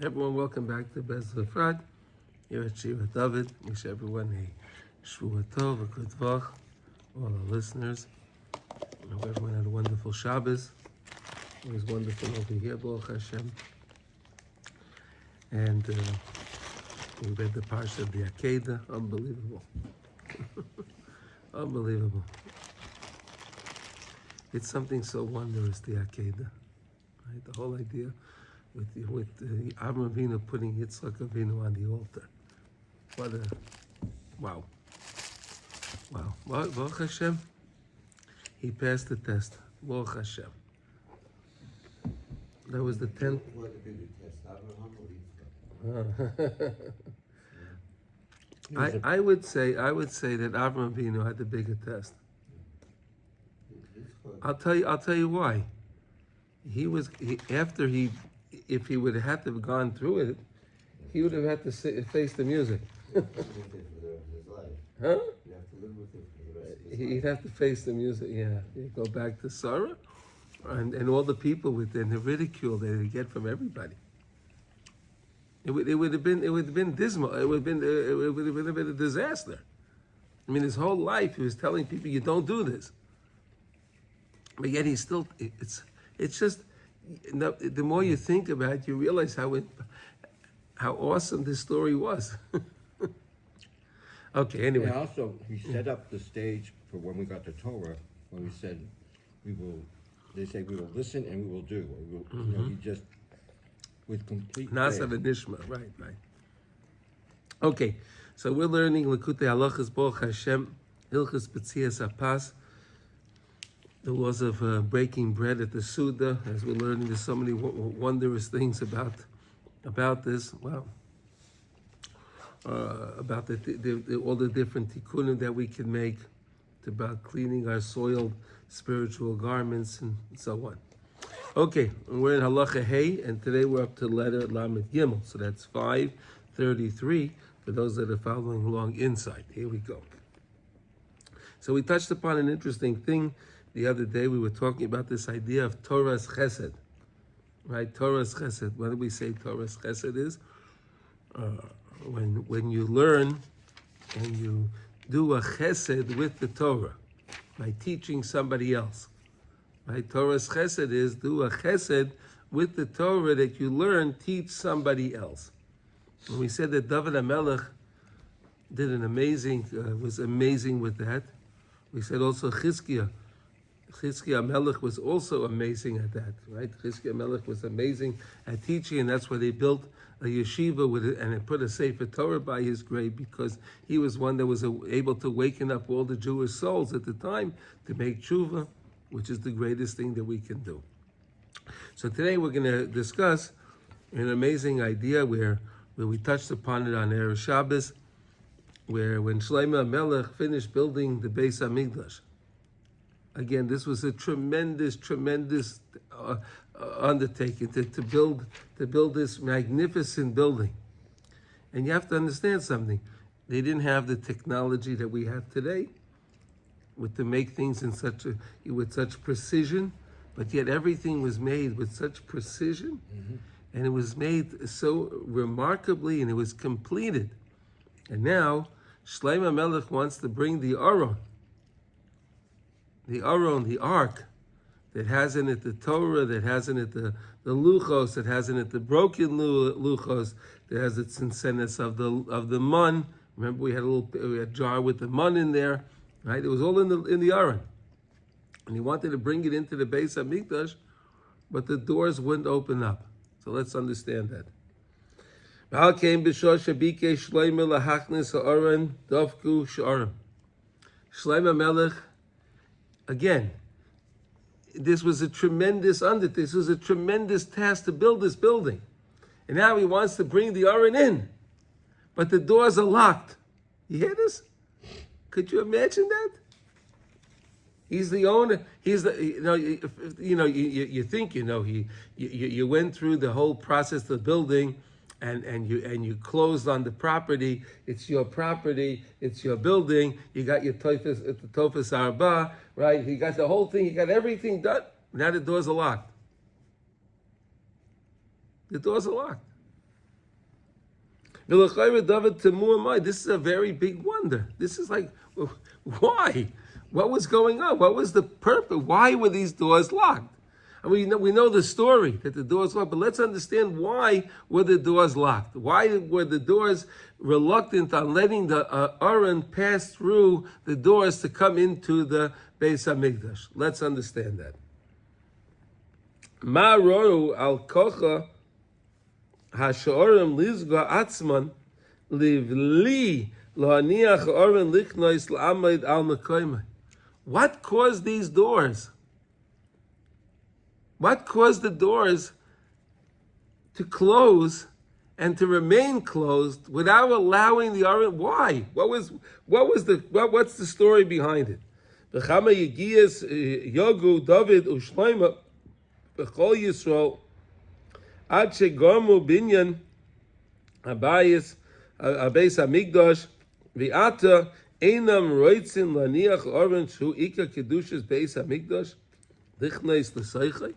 Everyone, welcome back to Breslov Efrat. Here at King Dovid. Wish everyone a Refuah Tov, a good vach. All our listeners. I hope everyone had a wonderful Shabbos. It was wonderful over here, Baruch Hashem. And we read the parsha of the Akedah. Unbelievable. Unbelievable. It's something so wondrous, the Akedah. Right? The whole idea with Avraham Avinu putting Yitzchak Avinu on the altar. What a, wow. Wow. Baruch Hashem, he passed the test. Baruch Hashem. That was the 10th. What did the test? Avraham or Yitzchak? I would say that Avraham Avinu had the bigger test. I'll tell you why. If he would have had to have gone through it, he would have had to face the music. You have to live with it for the rest of his life. Huh? You have to live with it for the rest of his life. He'd have to face the music, yeah. He'd go back to Sarah and all the people within the ridicule that he'd get from everybody. It would have been dismal. It would have been a disaster. I mean, his whole life he was telling people, you don't do this. But yet he's still, it's just, the more you think about it, you realize how awesome this story was. Okay, anyway. And also, he set up the stage for when we got the Torah, when we said, they say we will listen and we will do. He just, with complete Nasa v'nishma, right. Okay, so we're learning Likutey Halachos Baruch Hashem, Hilchos B'tzias Apas, the laws of breaking bread at the Suda. As we're learning, there's so many wondrous things about this. Wow. About all the different tikkunim that we can make. It's about cleaning our soiled spiritual garments and so on. Okay, we're in Halacha Hey, and today we're up to letter Lamed Gimel. So that's 533 for those that are following along inside. Here we go. So we touched upon an interesting thing the other day. We were talking about this idea of Torah's Chesed. Right? Torah's Chesed. What do we say Torah's Chesed is? When you learn and you do a Chesed with the Torah by teaching somebody else. Right? Torah's Chesed is do a Chesed with the Torah that you learn, teach somebody else. And we said that David HaMelech did was amazing with that. We said also Chizkiah Melech was also amazing at that, right? Chizkiah Melech was amazing at teaching, and that's why they built a yeshiva with it, and they put a Sefer Torah by his grave, because he was one that was able to waken up all the Jewish souls at the time to make tshuva, which is the greatest thing that we can do. So today we're going to discuss an amazing idea where we touched upon it on Erev Shabbos, where when Sheleimah Melech finished building the Beis HaMikdash, again, this was a tremendous undertaking to build this magnificent building. And you have to understand something. They didn't have the technology that we have today to make things with such precision, but yet everything was made with such precision, and it was made so remarkably, and it was completed. And now, Sheleimah Melech wants to bring the Aron, the ark, that has in it the Torah, that has in it the luchos, that has in it the broken luchos, that has its incense of the mun. Remember, we had a jar with the mun in there, right? It was all in the Aron, and he wanted to bring it into the Beis HaMikdash, but the doors wouldn't open up. So let's understand that. Sheleimah Melech. Again, this was a tremendous undertaking. This was a tremendous task to build this building. And now he wants to bring the Aron in. But the doors are locked. You hear this? Could you imagine that? He's the owner. He's the, you think, you went through the whole process of building, and you closed on the property. It's your property. It's your building. You got your tofes arba, right? He got the whole thing. He got everything done. Now the doors are locked. The doors are locked. This is a very big wonder. This is like, why? What was going on? What was the purpose? Why were these doors locked? And we know the story that the doors locked, but let's understand why were the doors locked? Why were the doors reluctant on letting the Aron pass through the doors to come into the Beis Hamikdash? Let's understand that. Ma roru al kocha hashorim lizga atzman livli loaniach Aron lichnois la'amid al mekoymai. What caused these doors? What caused the doors to close and to remain closed without allowing the Aron? Why? What's the story behind it? B'chama yigiyas yogu Dovid u'Sheleimah b'chol Yisrael ad shegormu binyan abayis abeis hamikdash v'ata einam roitzin laniach Aron shu ika kedushas beis hamikdash lichneis l'seichai.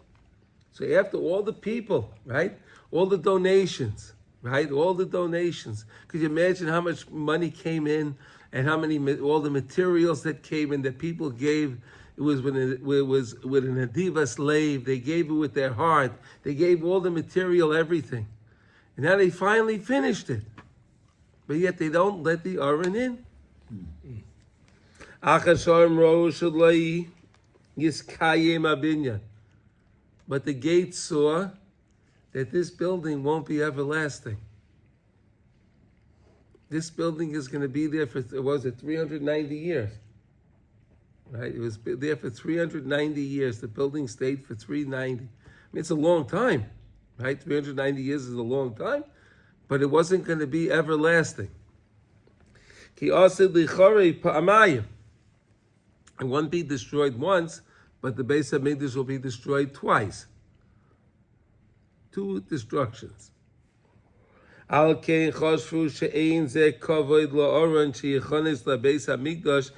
So after all the people, right, all the donations, right, all the donations, could you imagine how much money came in and all the materials that came in that people gave? It was with an adiva slave. They gave it with their heart. They gave all the material, everything. And now they finally finished it. But yet they don't let the Aron in. Achasharim ro shalai yiskayim abinyan. But the gates saw that this building won't be everlasting. This building is going to be there for, 390 years? Right? It was there for 390 years. The building stayed for 390. I mean, it's a long time, right? 390 years is a long time, but it wasn't going to be everlasting. Ki asid lichorei pa'amayim. It won't be destroyed once, but the Beis Hamikdash will be destroyed twice. 2 destructions. Al kein chosfu she'ein ze kavod la'oron sheyichonis la'Beis Hamikdash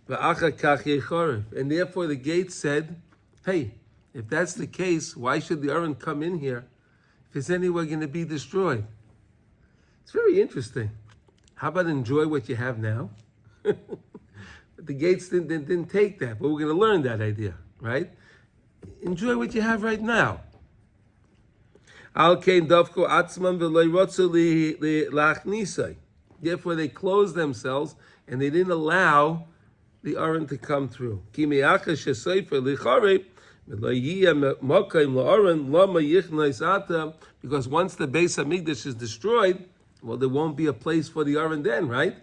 v'achar kach yechorev. And therefore the gate said, hey, if that's the case, why should the Aron come in here if it's anywhere going to be destroyed? It's very interesting. How about enjoy what you have now? The gates didn't take that, but we're going to learn that idea, right? Enjoy what you have right now. Therefore, they closed themselves and they didn't allow the Aron to come through. Because once the Beis Hamikdash is destroyed, well, there won't be a place for the Aron then, right?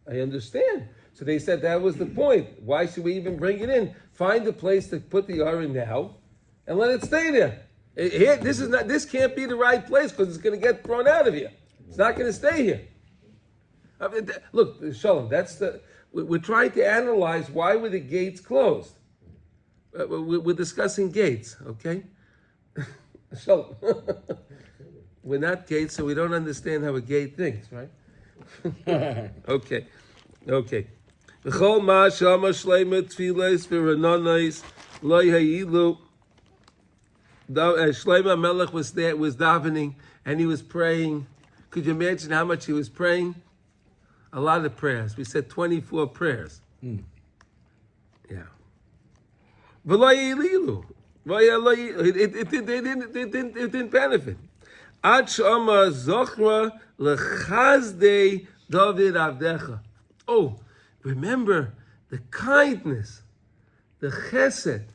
I understand. So they said that was the point. Why should we even bring it in? Find a place to put the Aron now, and let it stay there. Here, this can't be the right place because it's going to get thrown out of here. It's not going to stay here. I mean, look, Shalom. We're trying to analyze why were the gates closed. We're discussing gates, okay? Shalom. We're not gates, so we don't understand how a gate thinks, right? Okay. V'chol ma shama Sheleimah tfilos v'ranonais lo hayilu. Sheleimah Melech was davening, and he was praying. Could you imagine how much he was praying? A lot of prayers. We said 24 prayers. Yeah. V'lo hayilu. It didn't benefit. Ad shama zochra lechazdei David Avdecha. Oh, remember the kindness, the chesed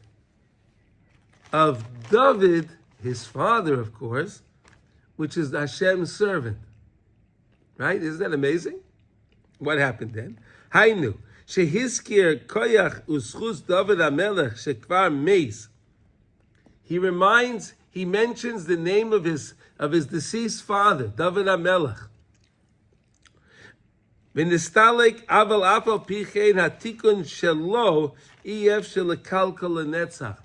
of David, his father, of course, which is Hashem's servant. Right? Isn't that amazing? What happened then? Hainu, shehiskir koyach uschus David HaMelech shekvar meis. He mentions the name of his deceased father, David HaMelech. V'nistalek aval afal pichein hatikun shelo ef shelekalkal lenetzach.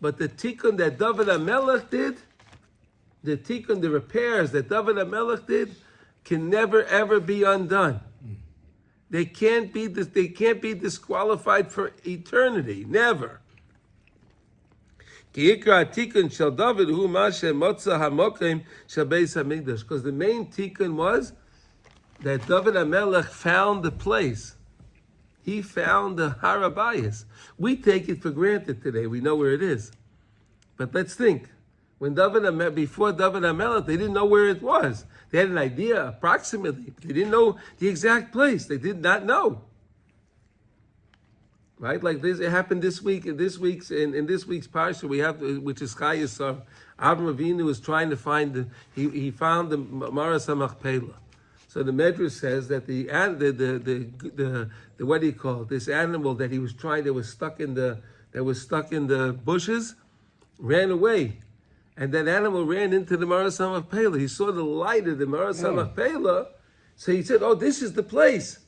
But the tikkun that David HaMelech did, the repairs that David HaMelech did, can never ever be undone. They can't be disqualified for eternity, never. Tikun shel David hu mashe motza hamokim shel Beis Hamikdash. Because the main tikun was that David HaMelech found the place. He found the Har HaBayis. We take it for granted today. We know where it is. But let's think. When before David HaMelech, they didn't know where it was. They had an idea approximately, but they didn't know the exact place. They did not know. Right, like this, it happened this week. In this week's parsha, we have, which is Chayesar. Avram Avinu was trying to find he found the Maras HaMachpelah. So the Medrash says that the what do you call it? This animal that he was trying, that was stuck in the bushes, ran away, and that animal ran into the Maras HaMachpelah. He saw the light of the Maras HaMachpelah, so he said, "Oh, this is the place."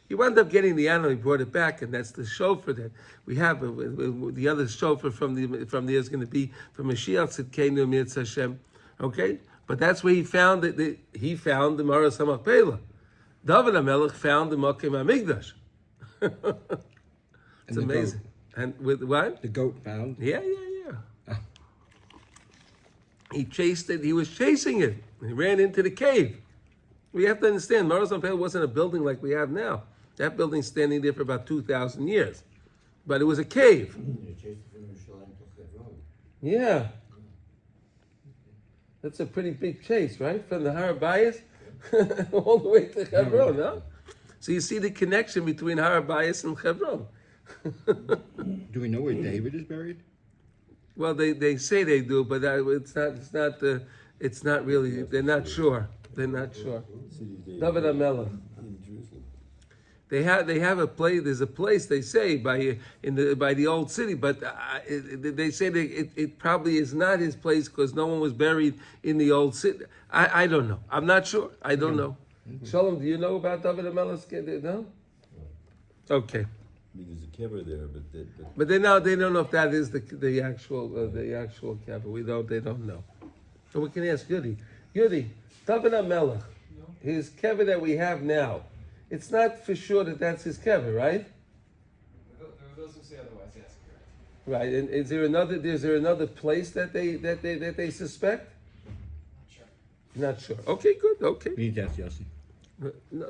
He wound up getting the animal. He brought it back, and that's the shofar that we have. The other shofar from the is going to be from Mashiach Tzidkenu Mirz Hashem. Okay, but that's where he found it. He found the Maras HaMachpelah. David HaMelech found the Makom HaMikdash. It's amazing. And with what? The goat found. Yeah. He chased it. He was chasing it. He ran into the cave. We have to understand, Maras HaMachpelah wasn't a building like we have now. That building's standing there for about 2,000 years. But it was a cave. Yeah. That's a pretty big chase, right? From the Har HaBayis all the way to Hebron, no? So you see the connection between Har HaBayis and Hebron. Do we know where David is buried? Well, they say they do, but it's not really, they're not sure. They're not sure. David HaMelech. They have a place. There's a place they say by the old city, but they say that it probably is not his place because no one was buried in the old city. I don't know. I'm not sure. I don't know. Shalom, do you know about David HaMelech? No. Okay. There's a kever there, but they don't know if that is the actual kever. They don't know. So we can ask Yudi. David HaMelech, his kever that we have now. It's not for sure that that's his kever, right? Those who say otherwise, yes, correct. Right, and is there another place that they suspect? Not sure. Okay, good. Okay. We need to ask Yossi. No.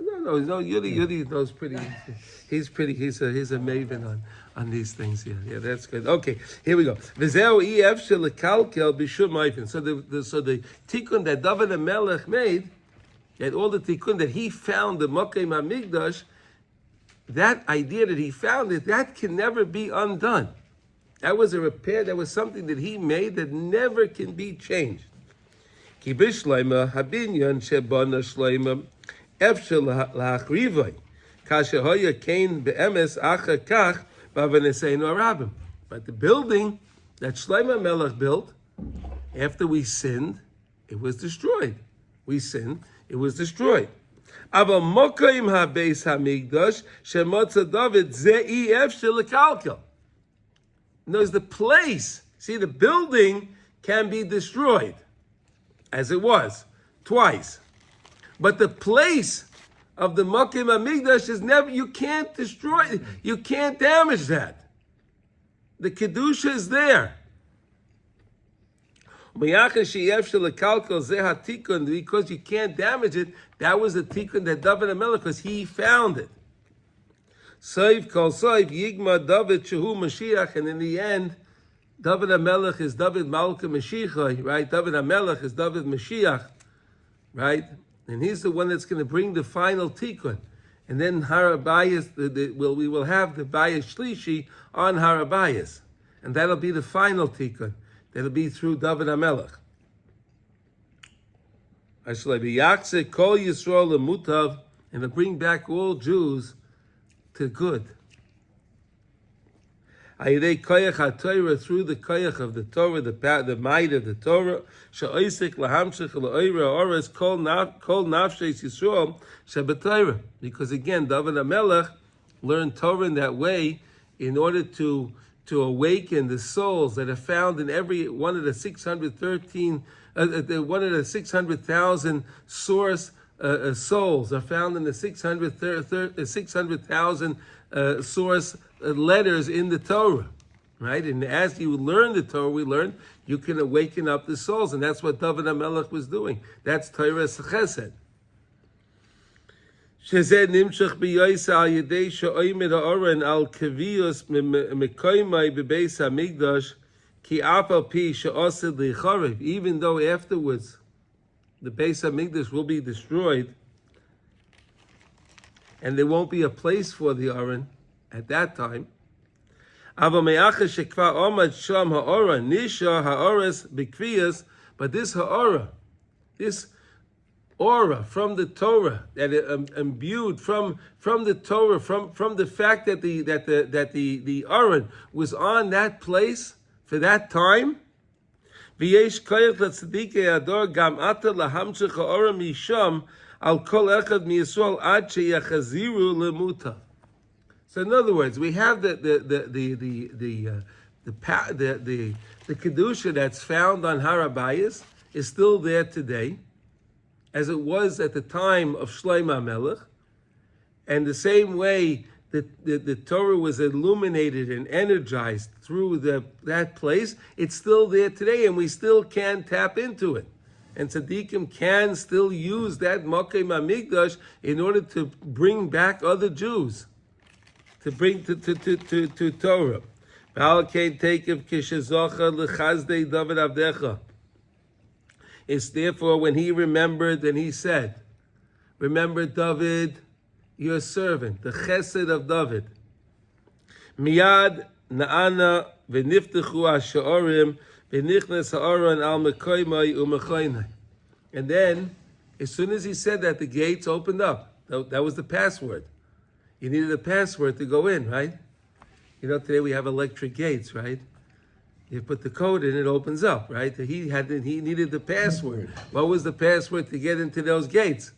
Yudi knows pretty. He's a maven on these things. Yeah, that's good. Okay, here we go. So the tikkun that David HaMelech made, that all the tikkun that he found the Makom HaMikdash, that idea that he found it, that can never be undone. That was a repair. That was something that he made that never can be changed. Ki b'Sheleimah habinyan shebana Sheleimah efshel lahachrivay kasher hoya kain be'emes acher kach b'avaneseinu arabim. But the building that Sheleimah Melech built after we sinned, it was destroyed. We sinned. It was destroyed. Ava mokaim habeis hamikdash shemotza David ze'ef shelekalkel. Knows the place. See, the building can be destroyed, as it was twice, but the place of the Makom HaMikdash is never. You can't destroy it. You can't damage that. The kedusha is there. Because you can't damage it, that was the tikkun that David HaMelech, because he found it. Soiv kol soiv yigma David shehu Mashiach, and in the end, David HaMelech is David Malka Mashiach, right? David HaMelech is David Mashiach, right? And he's the one that's going to bring the final tikkun. And then Har HaBayis, we will have the Bayis Shlishi on Har HaBayis, and that'll be the final tikkun. That'll be through David HaMelech. Yakse kol Yisrael lemutav, and to bring back all Jews to good. Ayidei koyach haTorah, through the koyach of the Torah, the might of the Torah. She'oisik lahamshich la'oira oras kol nafshes Yisrael shebeTorah. Because again, David HaMelech learned Torah in that way in order to awaken the souls that are found in every one of the 613, one of the 600,000 source souls are found in the 600,000 source letters in the Torah. right? And as you learn the Torah, we learned you can awaken up the souls, and that's what David HaMelech was doing. That's Torah Chesed. שזה נמשך ביוסה על ידי שאוימד האורן על קביוס מקוימי בבייס המקדש כי אף על פי שעושד לחרב, even though afterwards the base of Mikdash will be destroyed and there won't be a place for the Aron at that time. אבל מאחר שכבר עומד שם האורן, נשאר האורס בקביוס, but this ha'ora, this aura from the Torah that imbued from the Torah, from the fact that the Aron was on that place for that time. V'yesh koyach l'tzadikei ador gam ata lahamshich ha'ora misham al kol echad miyisrael ad sheyachaziru lemuta. So in other words, we have the kedusha that's found on Har HaBayis is still there today, as it was at the time of Sheleimah Melech, and the same way that the Torah was illuminated and energized through that place, it's still there today, and we still can tap into it. And tzaddikim can still use that Mokem HaMikdash in order to bring back other Jews, to bring to Torah. It's therefore when he remembered, and he said, remember David, your servant, the chesed of David. Miyad na'ana v'niftechu ha'sha'orim v'nichnes ha'oron al mekoymai u'mechoynai. And then, as soon as he said that, the gates opened up. That was the password. You needed a password to go in, right? You know, today we have electric gates, right? You put the code in, it opens up, right? He needed the password. What was the password to get into those gates?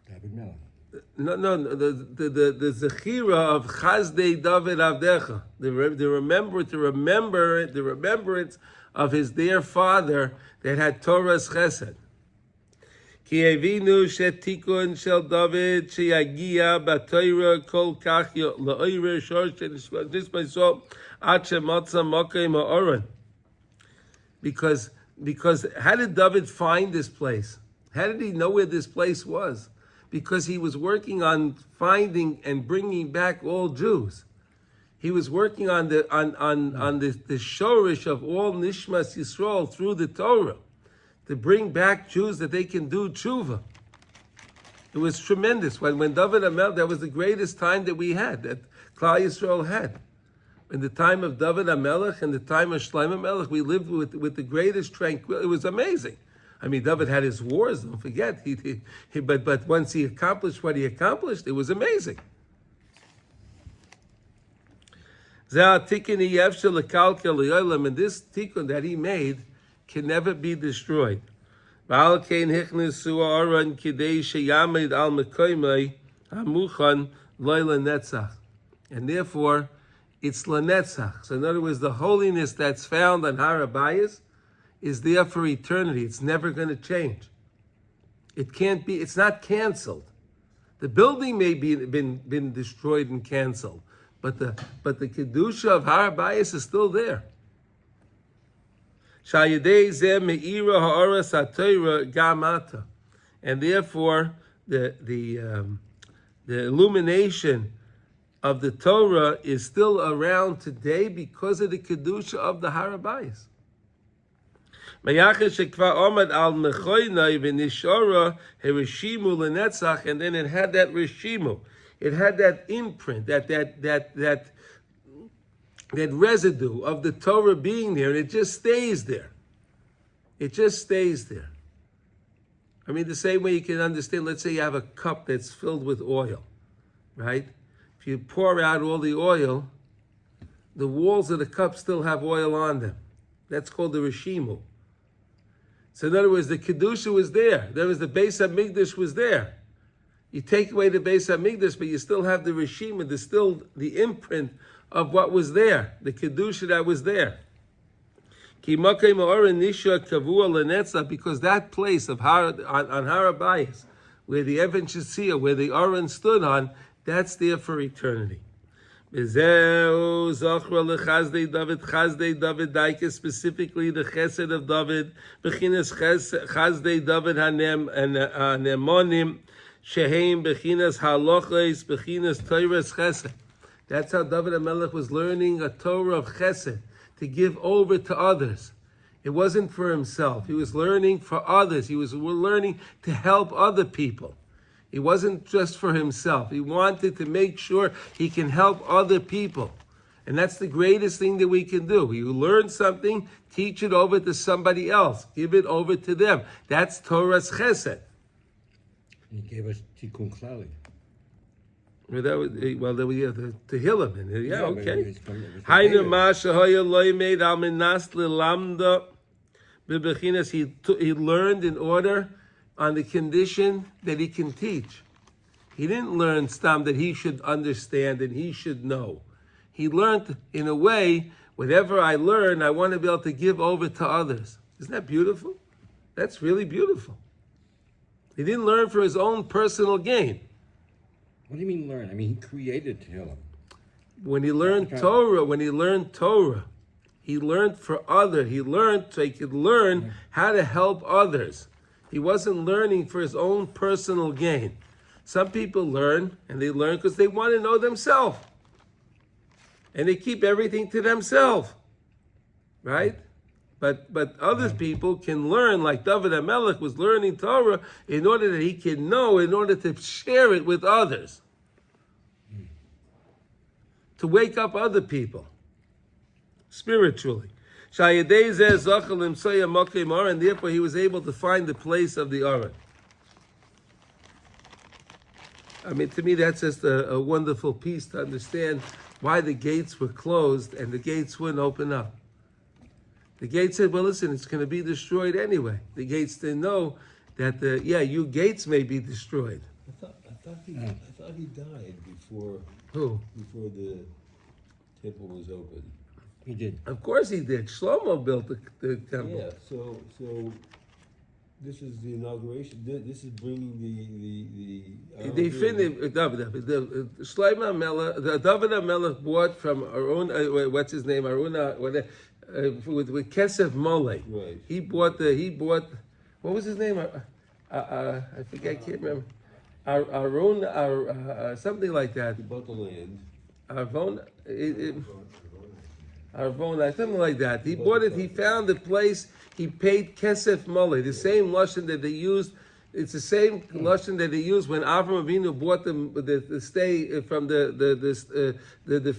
David Melech. No, the Zechira of Chazdei David Avdecha, the remembrance of his dear father that had Torah's Chesed. Ki evinu shetikun shel David sheyagia b'Torah kol kach la'oyer shor nisbaiso ad shematza mokem ha'oron. Because how did David find this place? How did he know where this place was? Because he was working on finding and bringing back all Jews. He was working on the shorish of all Nishmas Yisrael through the Torah, to bring back Jews that they can do tshuva. It was tremendous. When David HaMelech, that was the greatest time that we had, that Klal Yisrael had. In the time of David HaMelech and the time of Sheleimah Melech, we lived with the greatest tranquility. It was amazing. I mean, David had his wars, don't forget. But once he accomplished what he accomplished, it was amazing. And this tikkun that he made can never be destroyed. And therefore, it's lanetzach. So in other words, the holiness that's found on Har HaBayis is there for eternity. It's never going to change. It can't be. It's not canceled. The building may be been destroyed and canceled, but the kedusha of Har HaBayis is still there. And therefore, the illumination of the Torah is still around today because of the kedusha of the Har HaBayis. And then it had that rishimu, it had that imprint, that residue of the Torah being there, and it just stays there. It just stays there. I mean, the same way you can understand, let's say you have a cup that's filled with oil, right? If you pour out all the oil, the walls of the cup still have oil on them. That's called the rishimu. So in other words, the Kedusha was there. There was the Beis HaMikdash was there. You take away the Beis HaMikdash, but you still have the Rishima, there's still the imprint of what was there, the Kedusha that was there. Because that place of on Har HaBayis, where the Even Shesiyah, where the Aron stood on, that's there for eternity. Bezeu Zochra lechazdei David Daike, specifically the chesed of David, bechinas chazdei David hanemonim, sheheim bechinas halachos, bechinas Torah's chesed. That's how David HaMelech was learning a Torah of chesed, to give over to others. It wasn't for himself. He was learning for others. He was learning to help other people. It wasn't just for himself. He wanted to make sure he can help other people. And that's the greatest thing that we can do. You learn something, teach it over to somebody else. Give it over to them. That's Torah's chesed. He gave us Tikkun Klali. Well, that was the Tehillim. And yeah, but okay. it was from Hainu David. ma shehoya lo yimed al minas lilamda bebechinas. He learned in order, on the condition that he can teach. He didn't learn stam that he should understand and he should know. He learned in a way, whatever I learn, I want to be able to give over to others. Isn't that beautiful? That's really beautiful. He didn't learn for his own personal gain. What do you mean learn? I mean, he created Tehillim. When he learned Okay. Torah, he learned for other. He learned so he could learn how to help others. He wasn't learning for his own personal gain. Some people learn, and they learn because they want to know themselves. And they keep everything to themselves. Right? But other people can learn, like David HaMelech was learning Torah, in order that he can know, in order to share it with others. To wake up other people. Spiritually. And therefore he was able to find the place of the Aron. I mean, to me, that's just a wonderful piece to understand why the gates were closed and the gates wouldn't open up. The gates said, well, listen, it's going to be destroyed anyway. The gates didn't know that, you gates may be destroyed. I thought he died before Who? the temple was open. He did. Of course he did. Shlomo built the temple. Yeah. So this is the inauguration. This is bringing the. They finished. Sheleimah Melech, David HaMelech bought from Arun. What's his name? Aruna. With Kesef Mole. Right. He bought. What was his name? I think I can't remember. Arun. Something like that. He bought the land. Arvona, something like that. He bought it. He found the place. He paid Kesef Mole, the same lashon that they used. It's the same lashon that they used when Avram Avinu bought the stay from the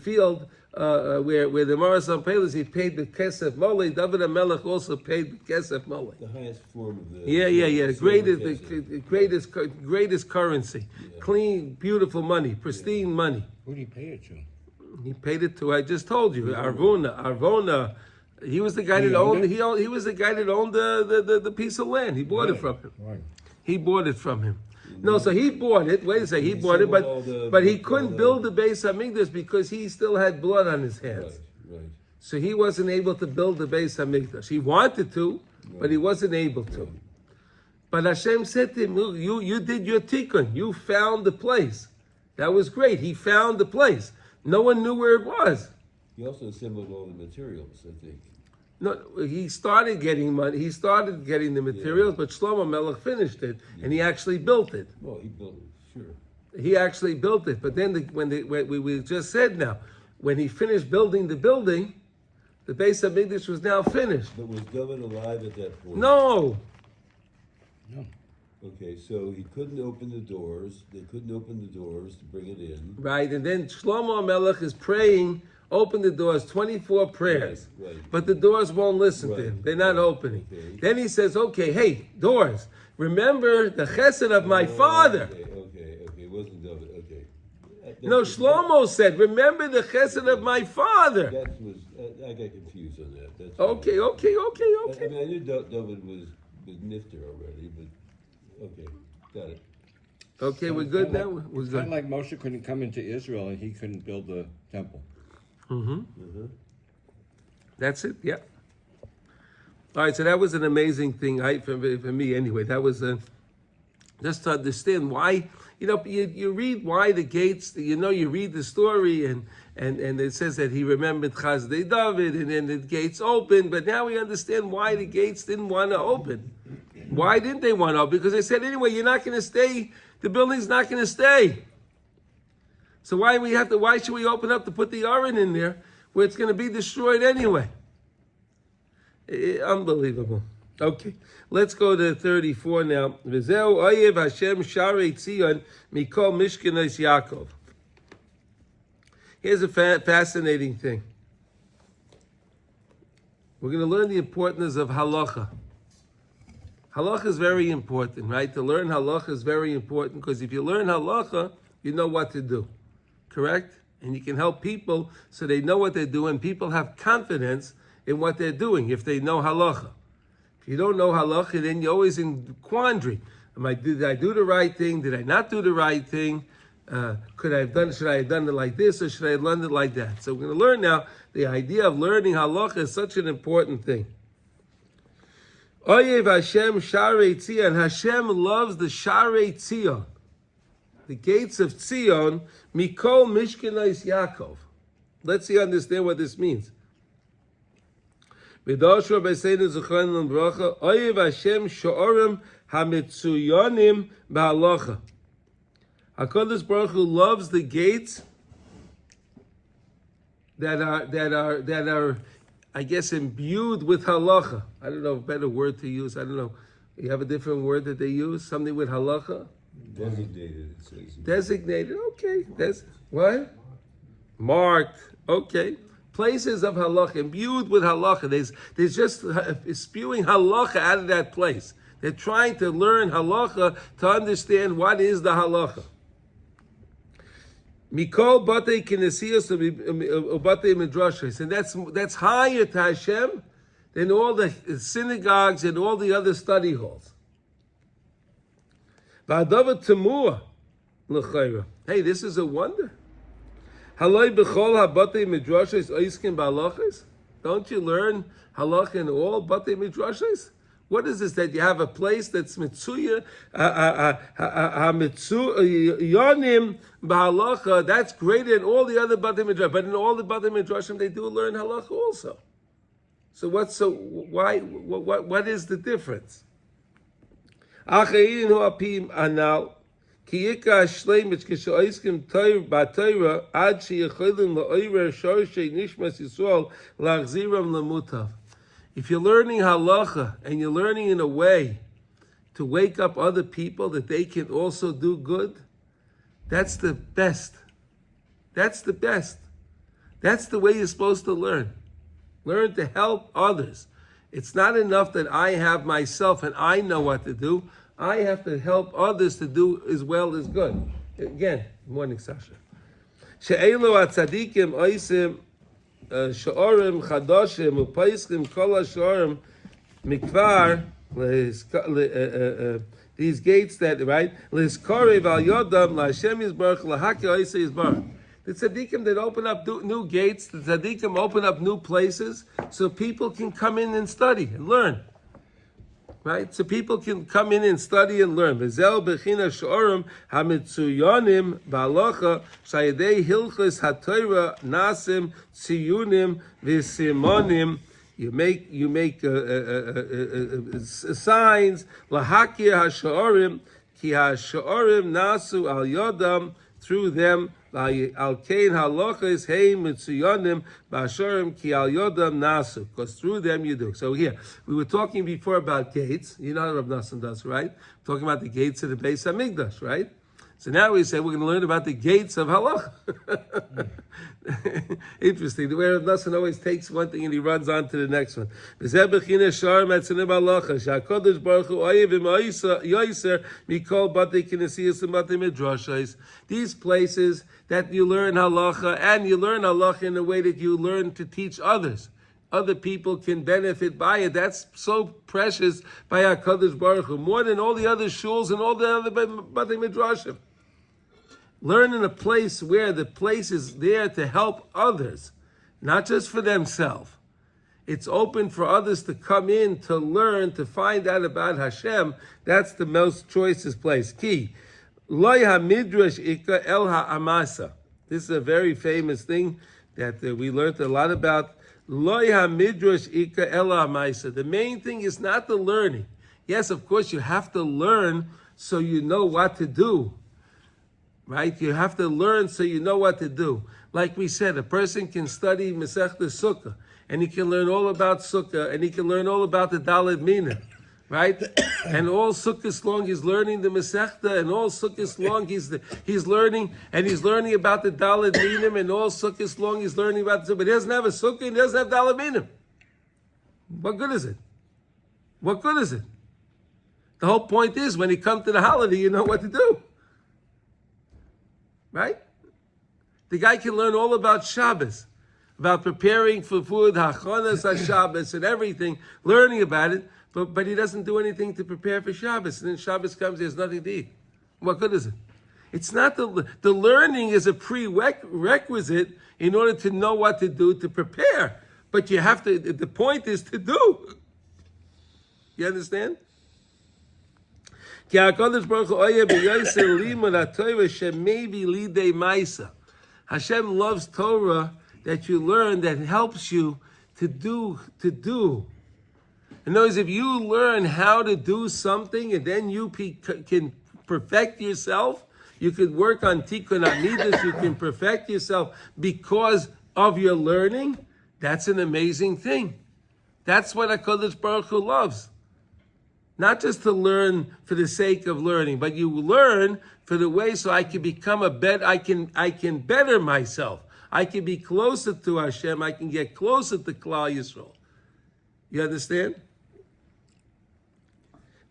field where the Maras on Pelis. He paid the Kesef Mole. David HaMelech also paid the Kesef Mole. The highest form of the. Yeah. silver The greatest currency, clean, beautiful money, pristine money. Who did he pay it to? He paid it to. I just told you, Arvona. He was the guy that owned. He was the guy that owned the piece of land. He bought it from him. Right. He bought it from him. No, so he bought it. Wait a second, he bought it, but he couldn't build the Beis Hamikdash because he still had blood on his hands. Right. So he wasn't able to build the Beis Hamikdash. He wanted to, but he wasn't able to. But Hashem said to him, "You did your tikkun. You found the place. That was great. He found the place. No one knew where it was." He also assembled all the materials, I think. No, he started getting money. He started getting the materials, but Shlomo Melech finished it, and he actually built it. Well, he built it, sure. He actually built it. But then, when we just said now, when he finished building the building, the Beis Hamikdash was now finished. But was David alive at that point? No. Okay, so he couldn't open the doors. They couldn't open the doors to bring it in. Right, and then Shlomo Melech is praying, open the doors, 24 prayers. Right. But the doors won't listen to Right. him. They're not opening. Okay. Then he says, okay, hey, doors, remember the chesed of my father. Okay. It wasn't David. Okay. No, Shlomo said, remember the chesed of my father. That was. I got confused on that. That's Okay. I mean, I knew David was nifter already, but okay, got it. Okay, we're good now? We're It's kind good. of like Moshe couldn't come into Israel and he couldn't build the temple. That's it, yeah. All right, so that was an amazing thing for me anyway. That was just to understand why, you read why the gates, you read the story and it says that he remembered Chazdei David and then the gates opened, but now we understand why the gates didn't want to open. Why didn't they want to open? Because they said, anyway, you're not going to stay, the building's not going to stay. So why should we open up to put the Aron in there where it's going to be destroyed anyway? Unbelievable. Okay, let's go to 34 now. V'zeu oyev Hashem sharei Tzion mikol mishkanos Yaakov. Here's a fascinating thing. We're going to learn the importance of halacha. Halacha is very important, right? To learn halacha is very important because if you learn halacha, you know what to do, correct? And you can help people so they know what they're doing. People have confidence in what they're doing if they know halacha. If you don't know halacha, then you're always in quandary. Did I do the right thing? Did I not do the right thing? Should I have done it like this or should I have learned it like that? So we're going to learn now the idea of learning halacha is such an important thing. Oyev Hashem Sharei Tzion. Hashem loves the Sharei Tzion, the gates of Tzion, Mikol Mishkanos Yaakov. Let's see, understand what this means. V'doshua b'seinu zuchron l'bracha, Oyev Hashem sho'orim hametzuyonim b'halacha. HaKadosh Baruch Hu loves the gates that are, I guess, imbued with halacha. I don't know a better word to use. I don't know. You have a different word that they use? Something with halacha? Designated, it says. Designated, okay. What? Marked, okay. Places of halacha, imbued with halacha. There's just spewing halacha out of that place. They're trying to learn halacha to understand what is the halacha. Mikol batei kinesios ubatei midrashos, and that's higher to Hashem than all the synagogues and all the other study halls. V'adavar temua l'chayra. Hey, this is a wonder. Haloi b'chol habatei midrashos oiskin b'halachos. Don't you learn halacha in all batei midrashos? What is this, that you have a place that's mitzuya, yonim b'halacha, that's greater than all the other batei midrashim, but in all the batei midrashim they do learn halacha also. So what is the difference? Achayin hu apim anal, ki yika shleimah k'shoiskim b'Torah ad sheyicholim la'oirer shorshei nishmas Yisrael lachziram lemutav. If you're learning halacha and you're learning in a way to wake up other people that they can also do good, that's the best. That's the best. That's the way you're supposed to learn. Learn to help others. It's not enough that I have myself and I know what to do. I have to help others to do as well as good. Again, morning, Sasha. She'elu atzadikim oisim Shorim Chadoshim Upaiskim Kol Shorim Mikvar these gates that right Liskorev Al Yodam LaHashem Yisbarach LaHaki Oisei Yisbarach. The tzaddikim that open up new gates, the tzaddikim open up new places so people can come in and study and learn. Right? So people can come in and study and learn. V'zel b'china shorim hamitzuyonim b'halacha shayidei hilchos haTorah nasim tziyunim v'simonim. You make signs lahakir hashorim ki hashorim nasu al yodam, through them. Al kain halachos hey mitzuyonim b'ashorim ki al yodam nasu, because through them you do. So here we were talking before about gates. You know what Rav Nassim does, right? Talking about the gates of the Beis Hamikdash, right? So now we say we're going to learn about the gates of halacha. Interesting. The way Rav Nassim always takes one thing and he runs on to the next one. These places that you learn halacha, and you learn halacha in a way that you learn to teach others. Other people can benefit by it. That's so precious by HaKadosh Baruch Hu, more than all the other shuls and all the other batei midrashim. Learn in a place where the place is there to help others, not just for themselves. It's open for others to come in, to learn, to find out about Hashem. That's the most choicest place. Key. Loy ha-midrash ika el ha-amasa. This is a very famous thing that we learned a lot about. Loy ha-midrash ika el ha-amasa. The main thing is not the learning. Yes, of course, you have to learn so you know what to do. Right? You have to learn so you know what to do. Like we said, a person can study Masechta Sukkah, and he can learn all about Sukkah, and he can learn all about the Daled Mina. Right? And all Sukkahs long he's learning the Masechta, and all Sukkahs long he's learning, and he's learning about the Daled Minim, and all Sukkahs long he's learning about the Sukkah. But he doesn't have a Sukkah, and he doesn't have Daled Minim. What good is it? What good is it? The whole point is, when you come to the holiday, you know what to do. Right? The guy can learn all about Shabbos, about preparing for food, Hachonas HaShabbos, and everything, learning about it, but he doesn't do anything to prepare for Shabbos. And then Shabbos comes, he has nothing to eat. What good is it? It's not the learning is a prerequisite in order to know what to do to prepare. But you have to, the point is to do. You understand? Hashem loves Torah that you learn, that helps you to do. In other words, if you learn how to do something and then you can perfect yourself, you could work on tikkun amidus, you can perfect yourself because of your learning, that's an amazing thing. That's what HaKadosh Baruch Hu loves. Not just to learn for the sake of learning, but you learn for the way so I can become I can better myself. I can be closer to Hashem. I can get closer to Klal Yisrael. You understand?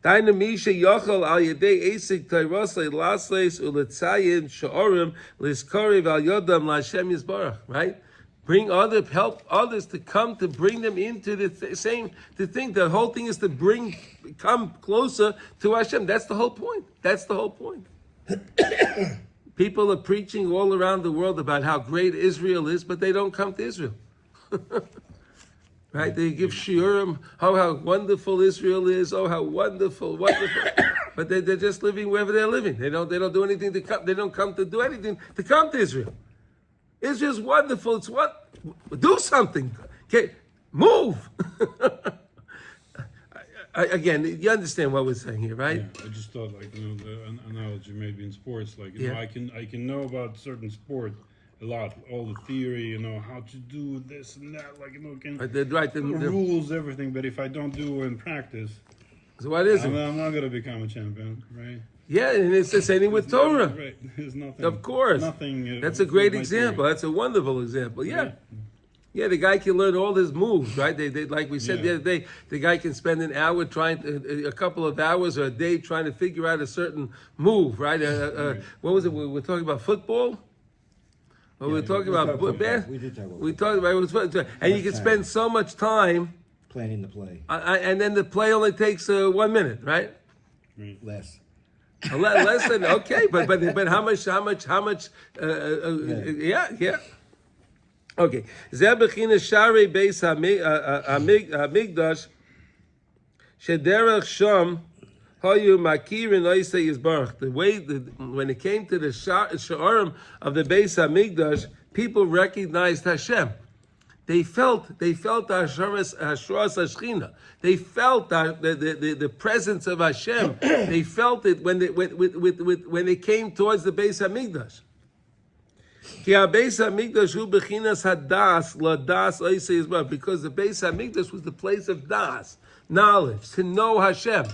Dynamisha yochel al yedei esik tayrosei lasleis uletzayin sha'orim liskorev al yodam laHashem Yisbarach. Right? Help others to bring them into the thing. The whole thing is to come closer to Hashem. That's the whole point. People are preaching all around the world about how great Israel is, but they don't come to Israel. Right? They give shiurim, how wonderful Israel is, how wonderful. But they're just living wherever they're living. They don't do anything to come. They don't come to do anything to come to Israel. Israel's wonderful. It's what? Do something. Okay, move. Again, you understand what we're saying here, right? Yeah, I just thought, the analogy maybe in sports, I can know about certain sport a lot, all the theory, how to do this and that, the rules, everything. But if I don't do it in practice, so what is I'm it? not going to become a champion, right? Yeah, and it's the same thing with Torah. Right. There's nothing. Of course. Nothing. That's a great example. That's a wonderful example. Yeah. Yeah, the guy can learn all his moves, right? They like we said the other day, the guy can spend an hour a couple of hours or a day trying to figure out a certain move, right? What was it? We were talking about football? Or we were talking about basketball? We talked about and you can spend so much time planning the play. And then the play only takes 1 minute, right? Less. Less than okay, but how much? Yeah. Okay. Zeh bechina sharei beis hamigdash shederach sham hayu makirin oisei yisbarach. The way when it came to the sha'arim of the beis hamigdash, people recognized Hashem. They felt Hashras Hashchina. They felt the presence of Hashem. They felt it when they came towards the Beis Hamikdash. Because the Beis Hamikdash was the place of das, knowledge, to know Hashem.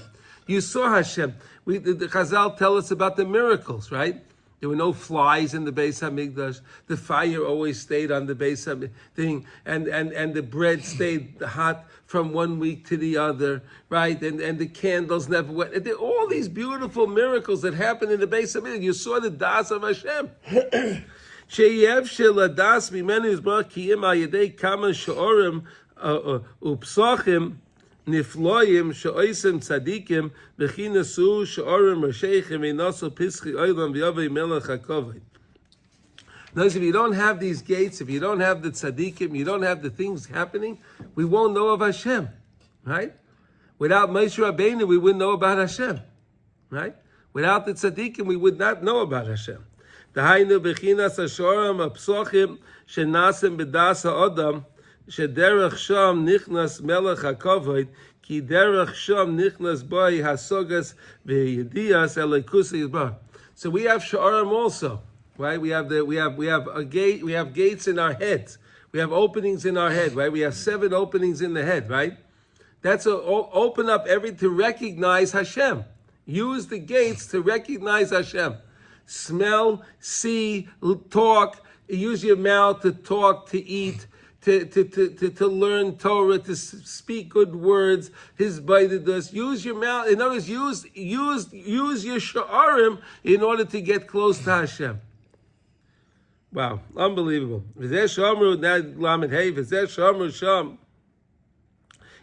You saw Hashem. The Chazal tell us about the miracles, right? There were no flies in the Beis Hamikdash. The fire always stayed on the Beis thing, and the bread stayed hot from 1 week to the other, right? And the candles never went. And all these beautiful miracles that happened in the Beis Hamikdash. You saw the das of Hashem. Sheyev shel das mimenu yisbarach kiyim al yedei kama she'orim upsachim nifloyim she'oisem tzadikim b'chinasu she'orim rasheichem einasu pischi oilam v'yavei melech hakoved. Notice if you don't have these gates, if you don't have the tzaddikim, you don't have the things happening, we won't know of Hashem, right? Without Moshe Rabbeinu, we wouldn't know about Hashem, right? Without the tzaddikim, we would not know about Hashem. Dahainu bechinas hashoram apsochim shenasim b'das ha'odam shederach sham nichnas melech hakavod ki derach sham nichnas boi hasogas v'yedias elikusi yisbar. So we have shoram also, right? We have a gate. We have gates in our heads. We have openings in our head, right? We have 7 openings in the head, right? That's open up everything to recognize Hashem. Use the gates to recognize Hashem. Smell, see, talk. Use your mouth to talk, to eat, to learn Torah, to speak good words. His baidus. Use your mouth. In other words, use your sha'arim in order to get close to Hashem. Wow, unbelievable. V'zeh shamru nad lamed hey. V'zeh shamru sham.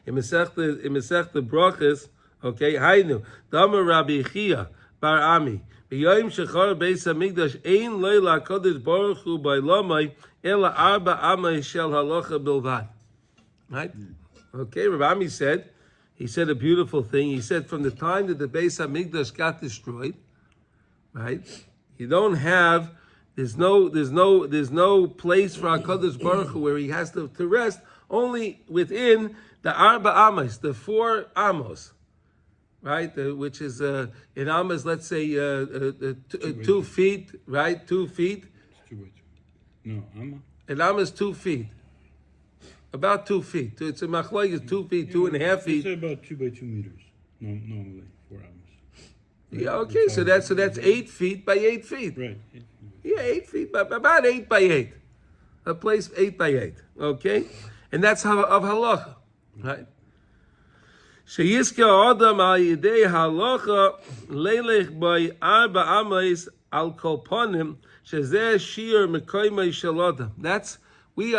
In Masechta Brachos, okay, Hainu, Damar Rabbi Chia Bar Ami, B'yoyim shechar beis hamikdash ein leila kodesh baruch hu b'olamai ela arba amay shel halacha bilvad. Right? Okay, Rabbi Ami said, he said a beautiful thing. He said from the time that the Beis Hamikdash got destroyed, right? You don't have, there's no place for HaKadosh Baruch Hu where he has to rest, only within the Arba Amos, the 4 Amos, right? Which is in Amos, let's say 2 feet, right? 2 feet. It's 2 by 2. No, Amma. In Amos 2 feet, about 2 feet. It's a machlok is 2 feet, 2.5 feet. Say about 2 by 2 meters. Normally 4 Ammas. Yeah, okay. So that's 8 feet by 8 feet. Right. Yeah, 8 feet, about 8 by 8. A place 8 by 8. Okay, and that's how of halacha. Right. Sheyiska Adam al Yidei Halacha Leilech by Arba Amais al Kolponim Shezeh Shir Mekoymei Shalodam. That's we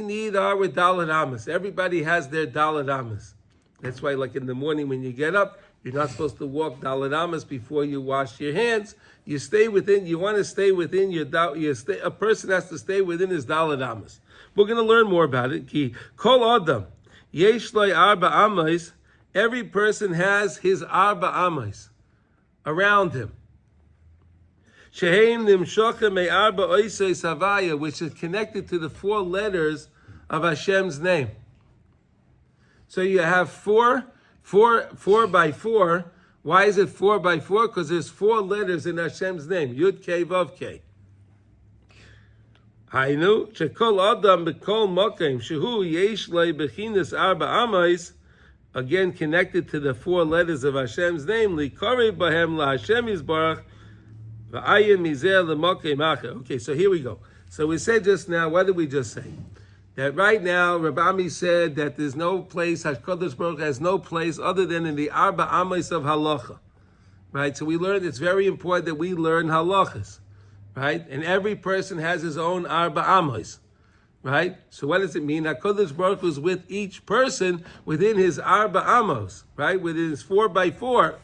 need our Dalet Amos. Everybody has their Dalet Amos. That's why, like in the morning when you get up, you're not supposed to walk Dalet Amos before you wash your hands. You stay within. You want to stay within your. A person has to stay within his Dalet Amos. We're going to learn more about it. Ki Kol Adam. Yesh loy arba amais. Every person has his arba amais around him. Sheheim nimshocha me arba oisei savaya, which is connected to the 4 letters of Hashem's name. So you have 4 by 4. Why is it 4 by 4? Because there's 4 letters in Hashem's name. Yud Kei Vav Kei. Hainu shekol adam bekol mokem shehu yesh lei bechinas arba amais, again connected to the 4 letters of Hashem's name. Likori bahem la Hashem yisbarach v'ayim mizeh lemokem acher. Okay, so here we go. So we said just now, what did we just say? That right now, Rabbi Ami said that there's no place, HaKadosh Baruch Hu has no place other than in the arba amais of halacha. Right? So we learned it's very important that we learn halachas. Right? And every person has his own arba amos. Right? So what does it mean? HaKadosh Baruch Hu is with each person within his arba amos. Right? Within his 4 by 4.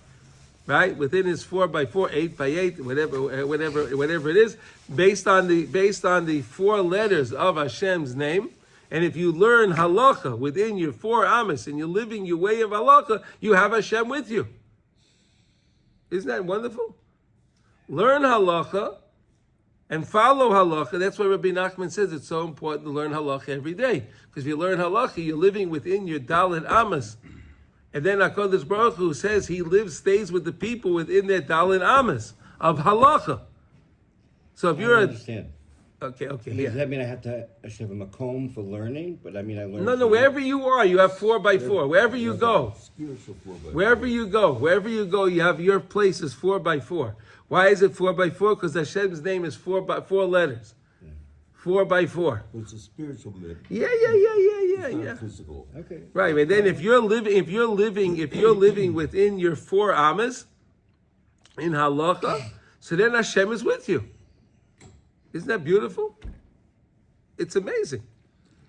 Right? Within his 4 by 4, 8 by 8, whatever it is, based on the 4 letters of Hashem's name. And if you learn halacha within your 4 amos and you're living your way of halacha, you have Hashem with you. Isn't that wonderful? Learn halacha and follow halacha. That's why Rabbi Nachman says it's so important to learn halacha every day. Because if you learn halacha, you're living within your dalet amos. And then HaKadosh Baruch Hu says he stays with the people within their dalet amos of halacha. So if you're understand. Okay, Does that mean I should have a makom for learning? But I mean, I learned. No, wherever you are, you have 4 by 4. Wherever you go. Spiritual 4 by 4. Wherever you go, you have your place is 4 by 4. Why is it 4 by 4? Because Hashem's name is 4 letters. 4 by 4. It's a spiritual myth. Yeah. It's not physical. Okay. Right, but then if you're living within your 4 amas in halacha, so then Hashem is with you. Isn't that beautiful? It's amazing.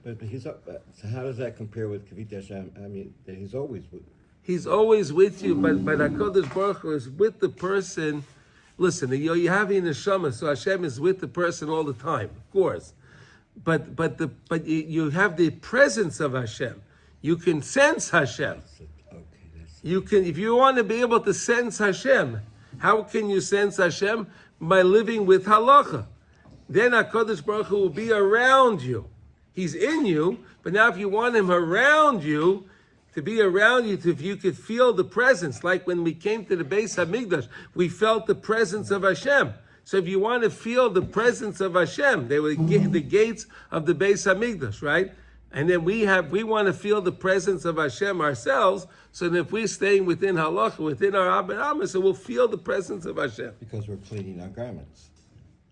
But so how does that compare with Kavit Hashem? I mean, that he's always with. He's always with you, but HaKadosh Baruch Hu is with the person listen, you have in neshama, so Hashem is with the person all the time, of course. But you have the presence of Hashem. You can sense Hashem. You can, if you want to be able to sense Hashem, how can you sense Hashem? By living with halacha. Then HaKadosh Baruch Hu will be around you. He's in you, but now if you want him around you, to be around you, if you could feel the presence, like when we came to the Beis HaMikdash, we felt the presence of Hashem. So if you want to feel the presence of Hashem, they were the gates of the Beis HaMikdash, right? And then we want to feel the presence of Hashem ourselves, so that if we're staying within halacha, within our Abba Amma, so we'll feel the presence of Hashem. Because we're cleaning our garments.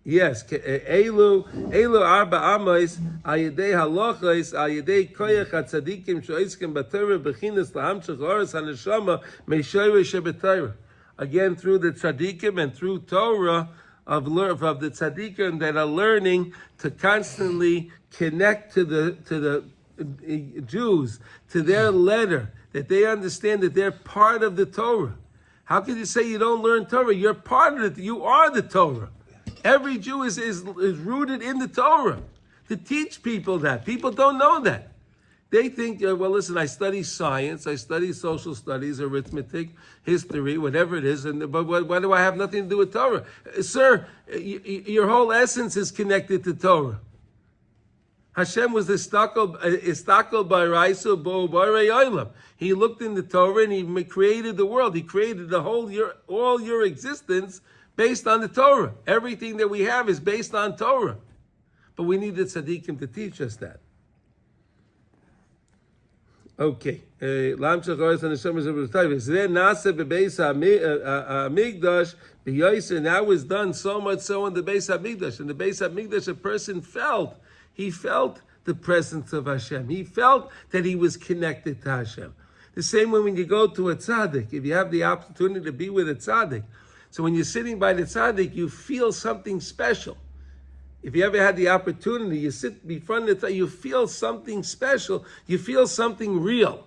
Yes, Elu arba amos ayidei halachos ayidei koyach hatzadikim shoiskim b'Torah b'chinas lahamshach oros haneshama meishayre shebetayra. Again, through the tzadikim and through Torah of the tzadikim that are learning to constantly connect to the Jews, to their letter, that they understand that they're part of the Torah. How can you say you don't learn Torah? You're part of it. You are the Torah. Every Jew is rooted in the Torah. To teach people that. People don't know that. They think, well, listen, I study science, I study social studies, arithmetic, history, whatever it is, but why do I have nothing to do with Torah? Sir, your whole essence is connected to Torah. Hashem was istakel b'raisu bo b'arei olam. He looked in the Torah and he created the world. He created all your existence based on the Torah. Everything that we have is based on Torah. But we need the tzaddikim to teach us that. Okay. Now is done so much so in the Beis HaMikdash. In the Beis HaMikdash, a person felt the presence of Hashem. He felt that he was connected to Hashem. The same way when you go to a tzaddik, if you have the opportunity to be with a tzaddik, so when you're sitting by the tzaddik, you feel something special. If you ever had the opportunity, you sit in front of the tzaddik, you feel something special. You feel something real,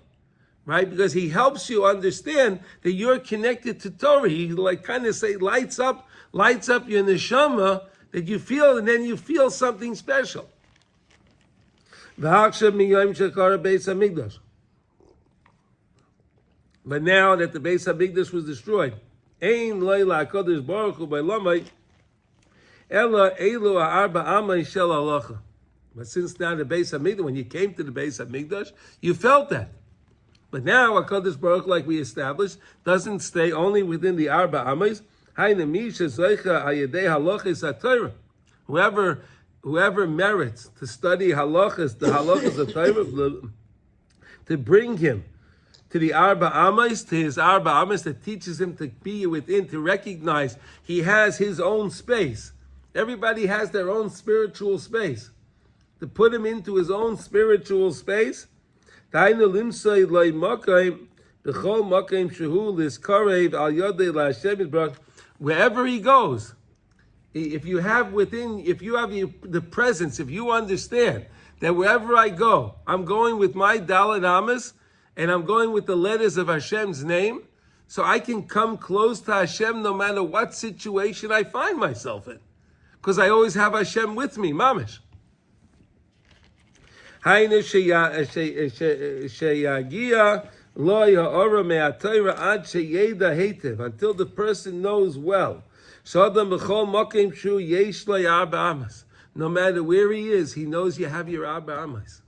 right? Because he helps you understand that you're connected to Torah. He lights up your neshama that you feel, and then you feel something special. But now that the Beis HaMikdash was destroyed, Ein Leila HaKadosh Baruch Hu B'Lamai Ela Elu HaArba Amai Shel Halacha. But since now the Beis HaMikdash, when you came to the Beis HaMikdash, you felt that. But now HaKadosh Baruch Hu, like we established, doesn't stay only within the Arba Amais. Whoever merits to study halachas, the halachas of Torah, to bring him to the Arba Amas, to his Arba Amas, that teaches him to be within, to recognize he has his own space. Everybody has their own spiritual space. To put him into his own spiritual space, wherever he goes, if you have the presence, if you understand that wherever I go, I'm going with my Dalet Amas, and I'm going with the letters of Hashem's name, so I can come close to Hashem no matter what situation I find myself in. Because I always have Hashem with me, mamish. Until the person knows well. No matter where he is, he knows you have your Arba Amas.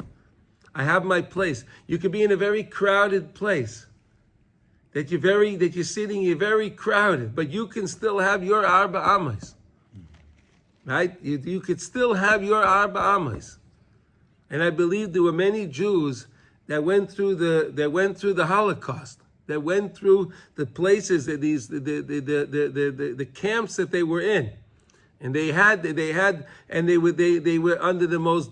I have my place. You could be in a very crowded place. You're very crowded, but you can still have your Arba Amas. Right? You could still have your Arba Amas. And I believe there were many Jews that went through the Holocaust, that went through the places that the camps that they were in. And they were under the most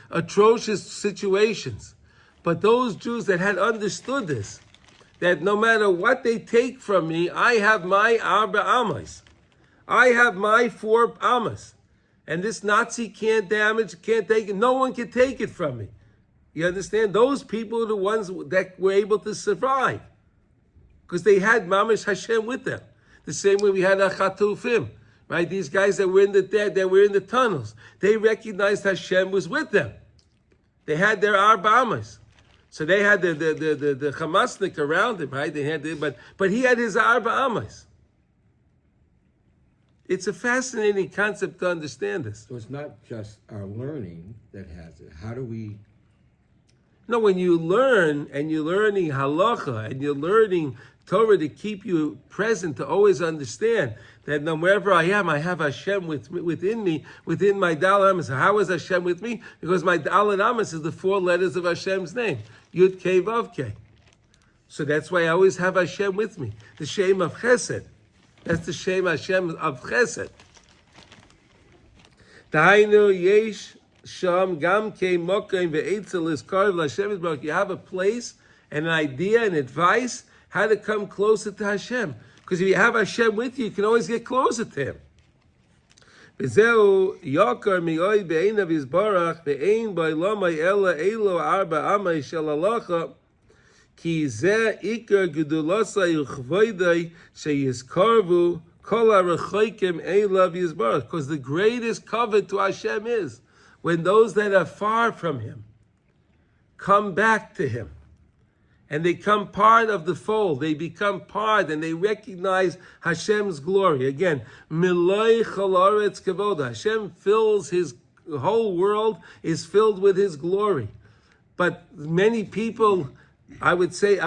atrocious situations. But those Jews that had understood this, that no matter what they take from me, I have my Arba Amas. I have my 4 Amas. And this Nazi can't take it. No one can take it from me. You understand? Those people are the ones that were able to survive. Because they had Mamash Hashem with them. The same way we had a Chatufim, right? These guys that were in the tunnels, they recognized Hashem was with them. They had their Arba Amas. So they had the Hamasnik around him, right? They had but he had his Arba Amas. It's a fascinating concept to understand this. So it's not just our learning that has it. How do we? No, when you learn and you're learning halacha and you're learning Torah to keep you present, to always understand that no wherever I am, I have Hashem within me, within my Dal Amas. How is Hashem with me? Because my Dal Amas is the 4 letters of Hashem's name, Yud Kei Vav Kei. So that's why I always have Hashem with me. The Shem of Chesed. That's the Shem Hashem of Chesed. Dahainu yesh sham gam kei mokaim ve'etzel is karv l'Hashem yisbarach. You have a place, and an idea, and advice how to come closer to Hashem. Because if you have Hashem with you, you can always get closer to Him. V'zeu yakar mi'oid be'einav yisbarach ve'ein ba'ilomai ela elo arba amai shel halacha ki zeh ikar gedulasai uchvoidai sheyizkarvu kol ha'rechoikim elav yisbarach. Because the greatest covet to Hashem is when those that are far from Him come back to Him. And they become part of the fold. They become part, and they recognize Hashem's glory. Again, Miloi Chalaretz Kavoda. Hashem fills His whole world is filled with His glory. But many people, I would say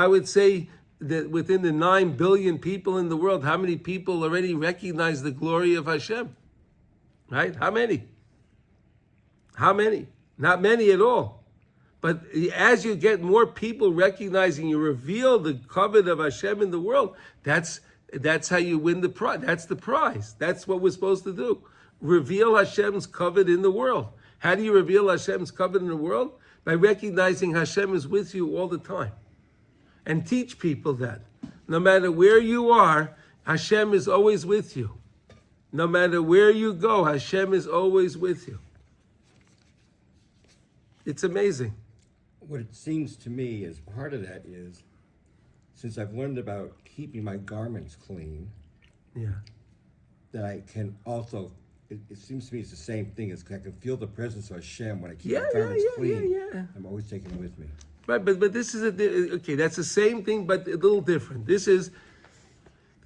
that within the 9 billion people in the world, how many people already recognize the glory of Hashem? Right? How many? How many? Not many at all. But as you get more people recognizing, you reveal the covet of Hashem in the world, that's how you win the prize. That's the prize. That's what we're supposed to do. Reveal Hashem's covet in the world. How do you reveal Hashem's covet in the world? By recognizing Hashem is with you all the time. And teach people that. No matter where you are, Hashem is always with you. No matter where you go, Hashem is always with you. It's amazing. What it seems to me as part of that is, since I've learned about keeping my garments clean, that I can also, it seems to me it's the same thing. It's I can feel the presence of Hashem when I keep my garments clean. I'm always taking it with me. Right, but this is okay. That's the same thing, but a little different. This is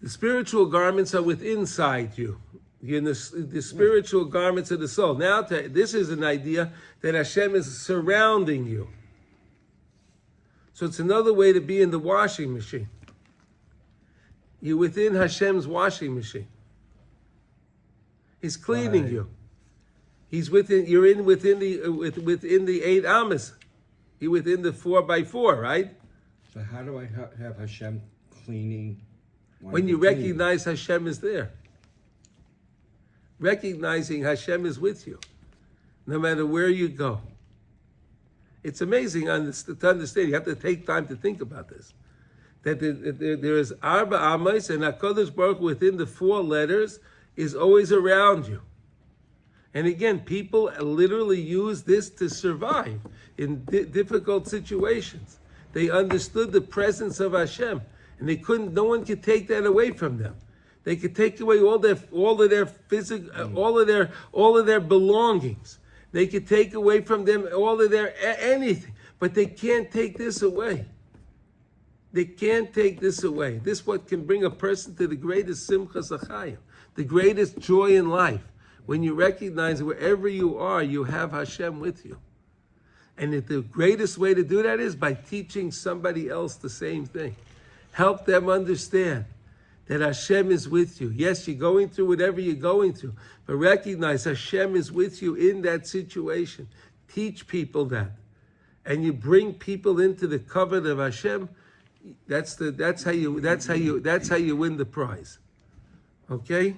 the spiritual garments are within inside you. In the spiritual garments of the soul. Now, this is an idea that Hashem is surrounding you. So it's another way to be in the washing machine. You're within Hashem's washing machine. He's cleaning you. He's within. You're within the 8 amas. You're within the 4x4, right? So how do I have Hashem cleaning? When you recognize Hashem is there. Recognizing Hashem is with you, no matter where you go. It's amazing to understand. You have to take time to think about this. That there is Arba Amas, and HaKadosh Baruch Hu within the 4 letters is always around you. And again, people literally use this to survive in difficult situations. They understood the presence of Hashem, and no one could take that away from them. They could take away all of their physical, all of their belongings. They could take away from them all of their anything, but they can't take this away. They can't take this away. This is what can bring a person to the greatest simchas achayim, the greatest joy in life. When you recognize wherever you are, you have Hashem with you. And the greatest way to do that is by teaching somebody else the same thing. Help them understand that Hashem is with you. Yes, you're going through whatever you're going through, but recognize Hashem is with you in that situation. Teach people that. And you bring people into the covet of Hashem. That's how you win the prize. Okay?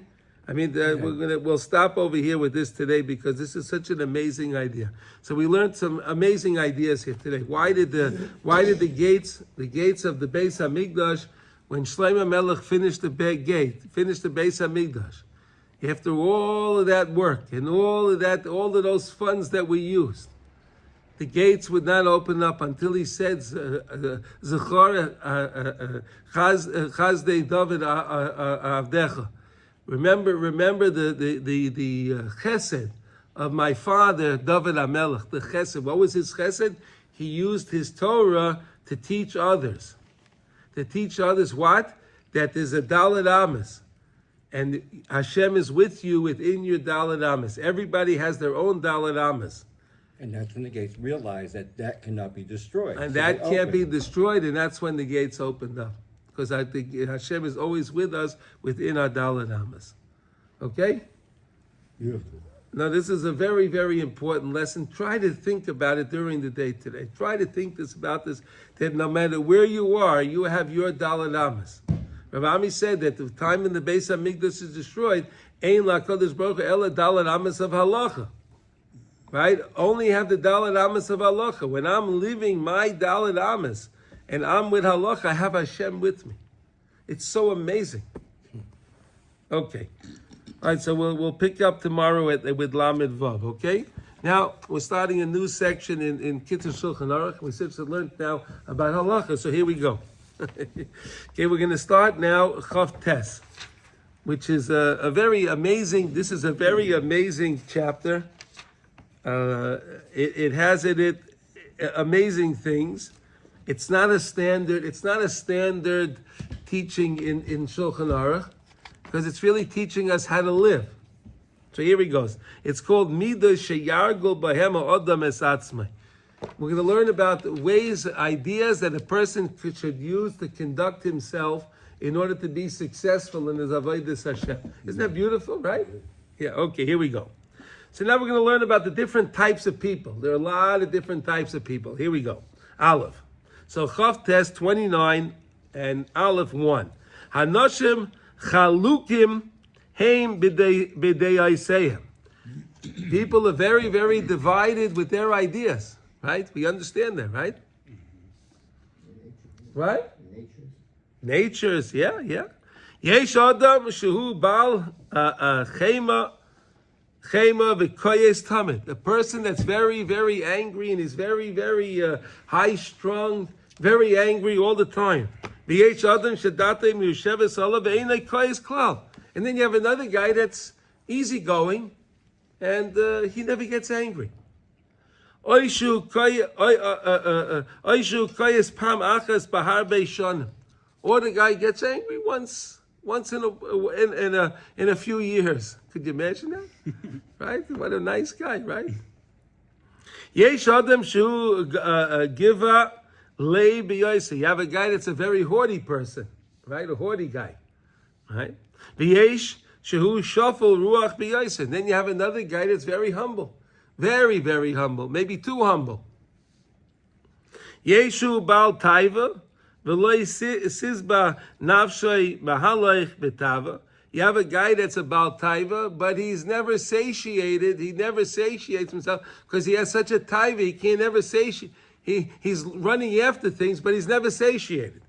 I mean, we'll stop over here with this today because this is such an amazing idea. So we learned some amazing ideas here today. Why did the gates of the Beis Hamikdash, when Sheleimah Melech finished the Beis Hamikdash, after all of that work and all of those funds that we used, the gates would not open up until he said, Zechor Chazdei Dovid Avdecha. Remember the chesed of my father, David HaMelech, the chesed. What was his chesed? He used his Torah to teach others. To teach others what? That there's a Dalet Amos. And Hashem is with you within your Dalet Amos. Everybody has their own Dalet Amos. And that's when the gates realized that cannot be destroyed. And so that can't be destroyed, and that's when the gates opened up. Because I think Hashem is always with us within our Dalet Amos. Okay? Beautiful. Now, this is a very, very important lesson. Try to think about it during the day today. Try to think about this, that no matter where you are, you have your Dalet Amos. Rav Ami said that the time in the Beis HaMikdash is destroyed, Ein LaKadosh Baruch Hu Ela Dalet Amos of Halacha. Right? Only have the Dalet Amos of Halacha. When I'm living my Dalet Amos, and I'm with Halacha, I have Hashem with me. It's so amazing. Okay. All right, so we'll pick up tomorrow with Lamed Vav, okay? Now, we're starting a new section in Kitzur Shulchan Aruch. We should learn now about Halacha, so here we go. Okay, we're going to start now Chav Tes, which is a very amazing, this is a very amazing chapter. It has in it amazing things. It's not a standard teaching in Shulchan Aruch, because it's really teaching us how to live. So here he goes. It's called Midah Sheyargul Bahem Odam Es Atzmai. We're going to learn about ways, ideas that a person should use to conduct himself in order to be successful in his Avodas Hashem. Isn't that beautiful, right? Yeah, okay, here we go. So now we're going to learn about the different types of people. There are a lot of different types of people. Here we go. Aleph. So Chav Tes 29 and Aleph 1. Hanoshim Chalukim Heim B'dei Aiseim. People are very, very divided with their ideas. Right? We understand that, right? Right? Natures, yeah. Yesh Adam Shehu Bal Chema V'Koyes Tamid. A person that's very, very angry and is very, very high-strung, very angry all the time. Yesh Adam Shedatem Yusheves Alav Ve'enei Koyes Klal. And then you have another guy that's easygoing and he never gets angry. Oishu Koyes Pam Achas Bahar Beishonim. Or the guy gets angry once in a few years. Could you imagine that? Right? What a nice guy, right? Yesh Adam Shu Giva Lei B'Yoyse. You have a guy that's a very haughty person, right? A haughty guy, right? V'yesh Shehu Shafel Ruach B'Yoyse. Then you have another guy that's very humble, very, very humble, maybe too humble. Yeshu Baal Taiva. You have a guy that's a Baal Taiva, but he's never satiated. He never satiates himself because he has such a Taiva. He can't never satiate. He's running after things, but he's never satiated.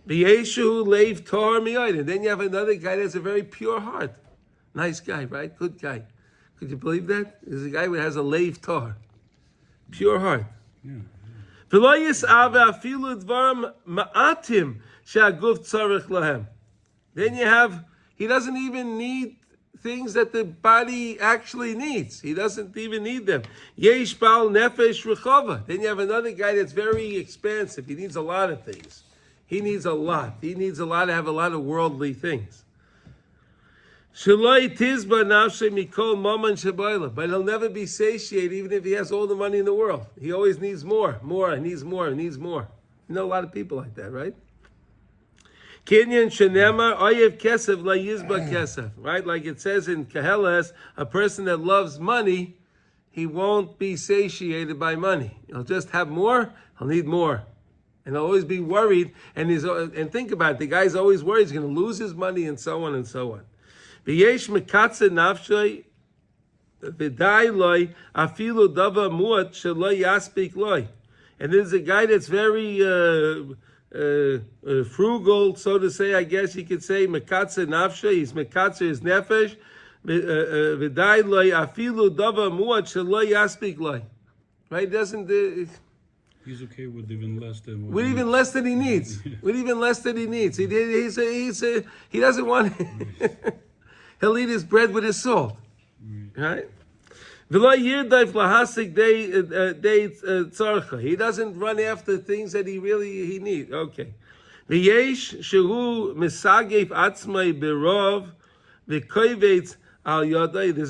And then you have another guy that's a very pure heart. Nice guy, right? Good guy. Could you believe that? There's a guy who has a leiv tar. Pure heart. Yeah. Then you have, he doesn't even need things that the body actually needs. He doesn't even need them. Yesh Baal Nefesh Rechava. Then you have another guy that's very expansive. He needs a lot of things. He needs a lot to have a lot of worldly things. But he'll never be satiated even if he has all the money in the world. He always needs more, needs more. You know a lot of people like that, right? Right? Like it says in Keheles, a person that loves money, he won't be satiated by money. He'll just have more, he'll need more. And he'll always be worried. And think about it, the guy's always worried he's going to lose his money and so on and so on. V'yesh mekatze nafshay v'day loy afilu dava muat shelo yaspik loy. And there's a guy that's very frugal, so to say. I guess you could say mekatze nafshay. He's mekatze his nefesh v'day loy afilu dava muat shelo yaspik loy. right? Doesn't. He's okay with even less than what With he even needs. less than he needs. With even less than he needs. He doesn't want. He'll eat his bread with his salt, right? He doesn't run after things that he needs. Okay. There's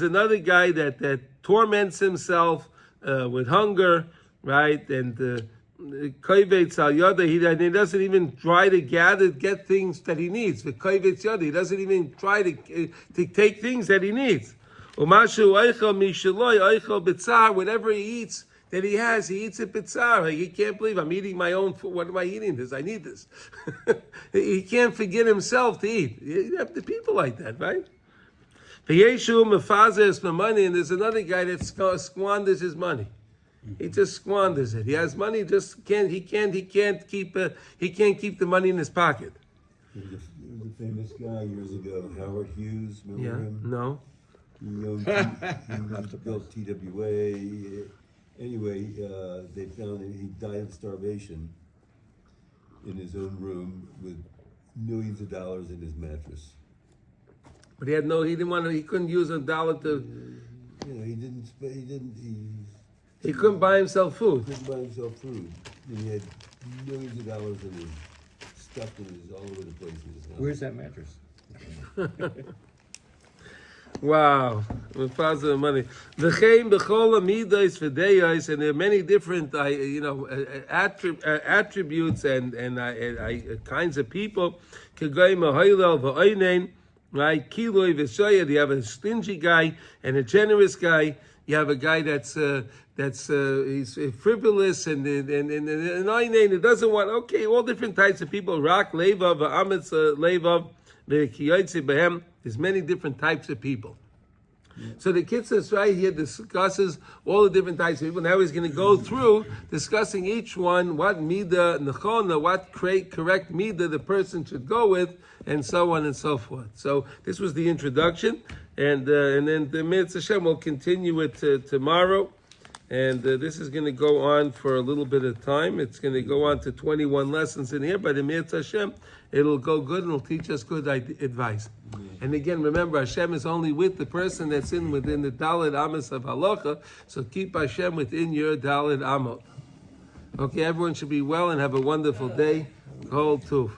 another guy that torments himself with hunger, right? And he doesn't even try to get things that he needs. He doesn't even try to take things that he needs. Whatever he eats that he eats it b'tzar. He can't believe I'm eating my own food. What am I eating this? I need this. He can't forget himself to eat. You have the people like that, right? And there's another guy that squanders his money. He just squanders it. He has money, just can't. He can't keep the money in his pocket. There was a famous guy years ago, Howard Hughes. Remember him? No. He built TWA. Anyway, they found that he died of starvation in his own room with millions of dollars in his mattress. But he couldn't use $1 to. He couldn't buy himself food. And he had millions of dollars in his stuff all over the place in his house. Where's that mattress? Wow, the money. And there are many different, attributes and kinds of people. Right, you have a stingy guy and a generous guy. You have a guy that's he's frivolous and it doesn't want. Okay, all different types of people. Rak levav, amitz levav, v'kiyotze behem. There's many different types of people. So the Kitzur right here discusses all the different types of people. Now he's going to go through discussing each one, what midah nechona, what correct midah the person should go with, and so on and so forth. So this was the introduction, and then the Mitzvah Hashem will continue it tomorrow. And this is going to go on for a little bit of time. It's going to go on to 21 lessons in here. By the Mitzvah Hashem, it'll go good and it'll teach us good advice. And again, remember, Hashem is only with the person that's within the Daled Amos of Halacha. So keep Hashem within your Daled Amot. Okay, everyone should be well and have a wonderful day. Kol Tuv.